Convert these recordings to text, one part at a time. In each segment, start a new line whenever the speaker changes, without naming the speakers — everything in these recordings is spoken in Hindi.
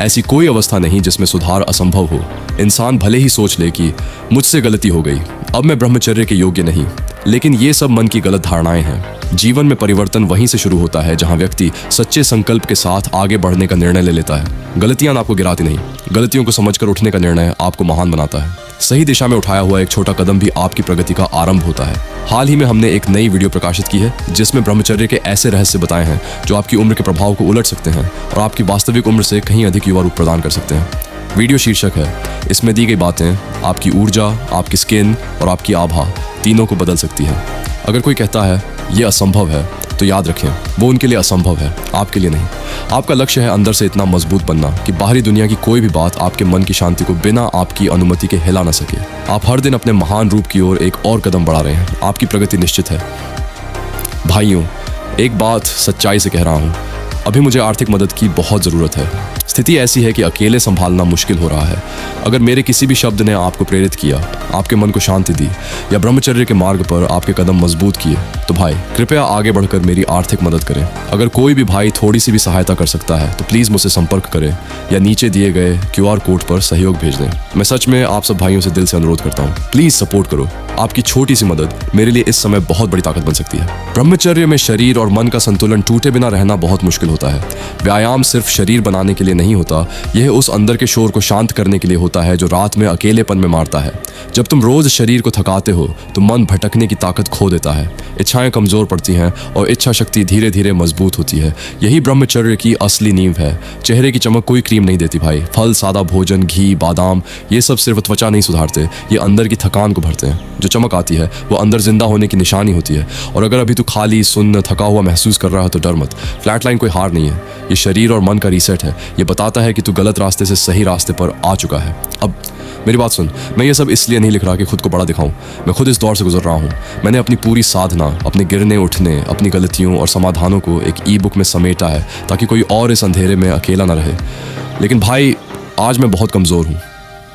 ऐसी कोई अवस्था नहीं जिसमें सुधार असंभव हो। इंसान भले ही सोच ले कि मुझसे गलती हो गई, अब मैं ब्रह्मचर्य के योग्य नहीं, लेकिन ये सब मन की गलत धारणाएं हैं। जीवन में परिवर्तन वहीं से शुरू होता है जहां व्यक्ति सच्चे संकल्प के साथ आगे बढ़ने का निर्णय ले लेता है। गलतियां आपको गिराती नहीं, गलतियों को समझकर उठने का निर्णय आपको महान बनाता है। सही दिशा में उठाया हुआ एक छोटा कदम भी आपकी प्रगति का आरंभ होता है। हाल ही में हमने एक नई वीडियो प्रकाशित की है जिसमें ब्रह्मचर्य के ऐसे रहस्य बताए हैं जो आपकी उम्र के प्रभाव को उलट सकते हैं और आपकी वास्तविक उम्र से कहीं अधिक युवा रूप प्रदान कर सकते हैं। वीडियो शीर्षक है, इसमें दी गई बातें आपकी ऊर्जा, आपकी स्किन और आपकी आभा तीनों को बदल सकती है। अगर कोई कहता है ये असंभव है तो याद रखें, वो उनके लिए असंभव है, आपके लिए नहीं। आपका लक्ष्य है अंदर से इतना मजबूत बनना कि बाहरी दुनिया की कोई भी बात आपके मन की शांति को बिना आपकी अनुमति के हिला न सके। आप हर दिन अपने महान रूप की ओर एक और कदम बढ़ा रहे हैं। आपकी प्रगति निश्चित है। भाइयों, एक बात सच्चाई से कह रहा हूँ, अभी मुझे आर्थिक मदद की बहुत ज़रूरत है। स्थिति ऐसी है कि अकेले संभालना मुश्किल हो रहा है। अगर मेरे किसी भी शब्द ने आपको प्रेरित किया, आपके मन को शांति दी या ब्रह्मचर्य के मार्ग पर आपके कदम मजबूत किए, तो भाई कृपया आगे बढ़कर मेरी आर्थिक मदद करें। अगर कोई भी भाई थोड़ी सी भी सहायता कर सकता है तो प्लीज़ मुझसे संपर्क करें या नीचे दिए गए QR कोड पर सहयोग भेज दें। मैं सच में आप सब भाइयों से दिल से अनुरोध करता हूँ, प्लीज़ सपोर्ट करो। आपकी छोटी सी मदद मेरे लिए इस समय बहुत बड़ी ताकत बन सकती है। ब्रह्मचर्य में शरीर और मन का संतुलन टूटे बिना रहना बहुत मुश्किल होता है। व्यायाम सिर्फ शरीर बनाने के लिए नहीं होता, यह उस अंदर के शोर को शांत करने के लिए होता है जो रात में अकेलेपन में मारता है। जब तुम रोज शरीर को थकाते हो तो मन भटकने की ताकत खो देता है, इच्छाएं कमजोर पड़ती हैं और इच्छा शक्ति धीरे धीरे मजबूत होती है। यही ब्रह्मचर्य की असली नींव है। चेहरे की चमक कोई क्रीम नहीं देती भाई। फल, सादा भोजन, घी, बादाम, ये सब सिर्फ त्वचा नहीं सुधारते, ये अंदर की थकान को भरते हैं। जो चमक आती है वो अंदर जिंदा होने की निशानी होती है। और अगर अभी तू खाली, सुन्न, थका हुआ महसूस कर रहा है तो डर मत। फ्लैटलाइन कोई हार नहीं है, ये शरीर और मन का रीसेट है। ये बताता है कि तू गलत रास्ते से सही रास्ते पर आ चुका है। अब मेरी बात सुन, मैं ये सब इसलिए नहीं लिख रहा कि खुद को बड़ा दिखाऊं। मैं खुद इस दौर से गुजर रहा हूं। मैंने अपनी पूरी साधना, अपने गिरने उठने, अपनी गलतियों और समाधानों को एक ई-बुक में समेटा है ताकि कोई और इस अंधेरे में अकेला ना रहे। लेकिन भाई, आज मैं बहुत कमज़ोर हूँ।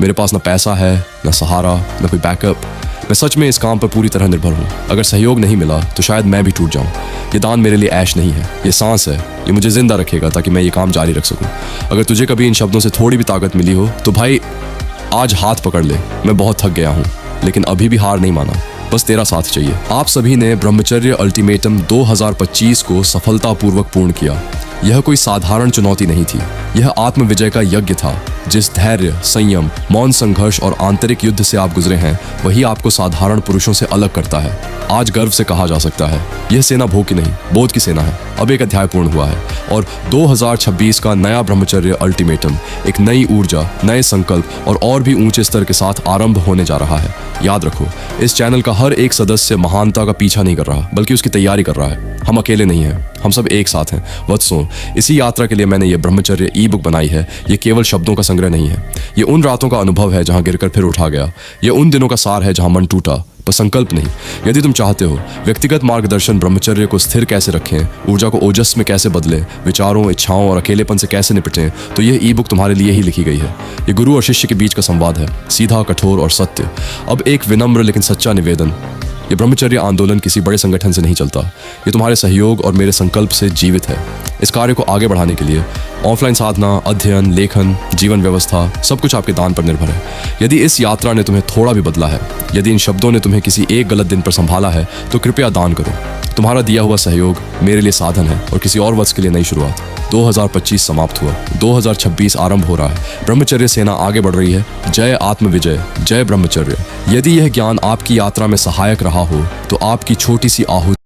मेरे पास ना पैसा है, ना सहारा, ना कोई बैकअप। मैं सच में इस काम पर पूरी तरह निर्भर हूँ। अगर सहयोग नहीं मिला तो शायद मैं भी टूट जाऊँ। ये दान मेरे लिए ऐश नहीं है, ये सांस है। ये मुझे जिंदा रखेगा ताकि मैं ये काम जारी रख सकूँ। अगर तुझे कभी इन शब्दों से थोड़ी भी ताकत मिली हो तो भाई आज हाथ पकड़ ले। मैं बहुत थक गया हूँ लेकिन अभी भी हार नहीं माना। बस तेरा साथ चाहिए। आप सभी ने ब्रह्मचर्य अल्टीमेटम 2025 को सफलतापूर्वक पूर्ण किया। यह कोई साधारण चुनौती नहीं थी, यह आत्मविजय का यज्ञ था। जिस धैर्य, संयम, मौन संघर्ष और आंतरिक युद्ध से आप गुजरे हैं वही आपको साधारण पुरुषों से अलग करता है। आज गर्व से कहा जा सकता है, यह सेना भोग की नहीं, बोध की सेना है। अब एक अध्याय पूर्ण हुआ है और 2026 का नया ब्रह्मचर्य अल्टीमेटम एक नई ऊर्जा, नए संकल्प और भी ऊंचे स्तर के साथ आरंभ होने जा रहा है। याद रखो, इस चैनल का हर एक सदस्य महानता का पीछा नहीं कर रहा बल्कि उसकी तैयारी कर रहा है। हम अकेले नहीं हैं, हम सब एक साथ हैं। वत्सों, इसी यात्रा के लिए मैंने ये ब्रह्मचर्य ई-बुक बनाई है। ये केवल शब्दों का संग्रह नहीं है, ये उन रातों का अनुभव है जहां गिरकर फिर उठा गया। ये उन दिनों का सार है जहां मन टूटा पर संकल्प नहीं। यदि तुम चाहते हो व्यक्तिगत मार्गदर्शन, ब्रह्मचर्य को स्थिर कैसे रखें, ऊर्जा को ओजस में कैसे बदलें, विचारों, इच्छाओं और अकेलेपन से कैसे निपटें, तो यह ई-बुक तुम्हारे लिए ही लिखी गई है। ये गुरु और शिष्य के बीच का संवाद है, सीधा, कठोर और सत्य। अब एक विनम्र लेकिन सच्चा निवेदन, ये ब्रह्मचर्य आंदोलन किसी बड़े संगठन से नहीं चलता, ये तुम्हारे सहयोग और मेरे संकल्प से जीवित है। इस कार्य को आगे बढ़ाने के लिए ऑफलाइन साधना, अध्ययन, लेखन, जीवन व्यवस्था, सब कुछ आपके दान पर निर्भर है। यदि इस यात्रा ने तुम्हें थोड़ा भी बदला है, यदि इन शब्दों ने तुम्हें किसी एक गलत दिन पर संभाला है, तो कृपया दान करो। तुम्हारा दिया हुआ सहयोग मेरे लिए साधन है और किसी और वर्ष के लिए नई शुरुआत। 2025 समाप्त हुआ, 2026 आरंभ हो रहा है। ब्रह्मचर्य सेना आगे बढ़ रही है। जय आत्मविजय, जय ब्रह्मचर्य। यदि यह ज्ञान आपकी यात्रा में सहायक रहा हो तो आपकी छोटी सी आहुति